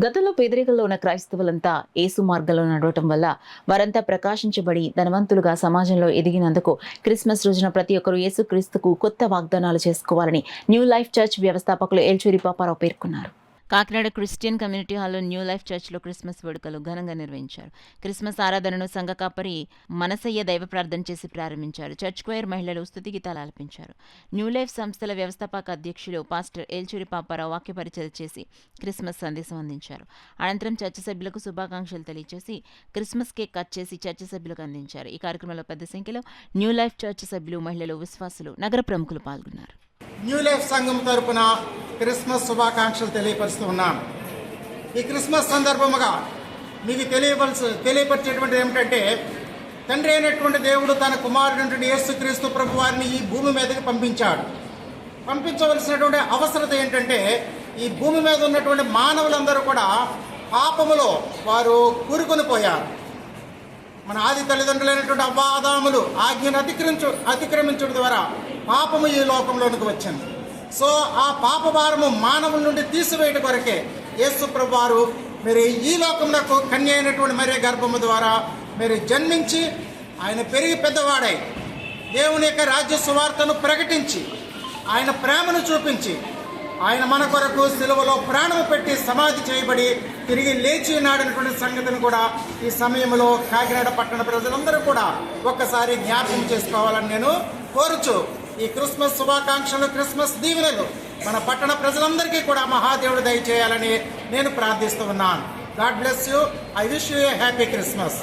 గతంలో పేదరికంలో ఉన్న క్రైస్తవులంతా యేసు మార్గంలో నడవటం వల్ల వారంతా ప్రకాశించబడి ధనవంతులుగా సమాజంలో ఎదిగినందుకు క్రిస్మస్ రోజున ప్రతి ఒక్కరూ యేసుక్రీస్తుకు కొత్త వాగ్దానాలు చేసుకోవాలని న్యూ లైఫ్ చర్చ్ వ్యవస్థాపకులు ఏల్చూరి పాపారావు పేర్కొన్నారు. కాకినాడ క్రిస్టియన్ కమ్యూనిటీ హాల్లో న్యూ లైఫ్ చర్చ్లో క్రిస్మస్ వేడుకలు ఘనంగా నిర్వహించారు. క్రిస్మస్ ఆరాధనను సంఘ కాపరి మనసయ్య దైవ ప్రార్థన చేసి ప్రారంభించారు. చర్చ్ స్క్వేర్ మహిళలు స్తుతి గీతాలు ఆలపించారు. న్యూ లైఫ్ సంస్థల వ్యవస్థాపక అధ్యక్షులు పాస్టర్ ఏల్చూరి పాపారావు వాక్య పరిచయం చేసి క్రిస్మస్ సందేశం అందించారు. అనంతరం చర్చ్ సభ్యులకు శుభాకాంక్షలు తెలియజేసి క్రిస్మస్ కేక్ కట్ చేసి చర్చ్ సభ్యులకు అందించారు. ఈ కార్యక్రమంలో పెద్ద సంఖ్యలో న్యూ లైఫ్ చర్చ్ సభ్యులు, మహిళలు, విశ్వాసులు, నగర ప్రముఖులు పాల్గొన్నారు. న్యూ లైఫ్ సంఘం తరపున క్రిస్మస్ శుభాకాంక్షలు తెలియపరుస్తూ ఉన్నాను. ఈ క్రిస్మస్ సందర్భముగా మీకు తెలియపరిచేటువంటి ఏమిటంటే, తండ్రి అయినటువంటి దేవుడు తన కుమారుడు యేసుక్రీస్తు ప్రభు వారిని ఈ భూమి మీదకి పంపించాడు. పంపించవలసినటువంటి అవసరత ఏంటంటే, ఈ భూమి మీద ఉన్నటువంటి మానవులందరూ కూడా పాపములో వారు కూరుకొని పోయారు. మన ఆది తల్లిదండ్రులైనటువంటి అవ్వ ఆదాములు ఆజ్ఞను అతిక్రమించడం ద్వారా పాపము ఈ లోకంలోనికి వచ్చింది. సో ఆ పాప భారము మానవుల నుండి తీసివేయట కొరకే యేసు ప్రభు వారు మీరు ఈ లోకంలో కన్య అయినటువంటి మరే గర్భము ద్వారా మీరు జన్మించి ఆయన పెరిగి పెద్దవాడై దేవుని యొక్క రాజ్య సువార్తను ప్రకటించి ఆయన ప్రేమను చూపించి ఆయన మన కొరకు సిలువలో ప్రాణము పెట్టి సమాధి చేయబడి తిరిగి లేచి ఉన్నాడనేటువంటి సంగతిని కూడా ఈ సమయంలో కాకినాడ పట్టణ ప్రజలందరూ కూడా ఒక్కసారి జ్ఞాపకం చేసుకోవాలని నేను కోరుచు ఈ క్రిస్మస్ శుభాకాంక్షలు, క్రిస్మస్ దీవెనలు మన పట్టణ ప్రజలందరికీ కూడా మహాదేవుడు దయచేయాలని నేను ప్రార్థిస్తూ ఉన్నాను. God bless you. I wish you A happy Christmas.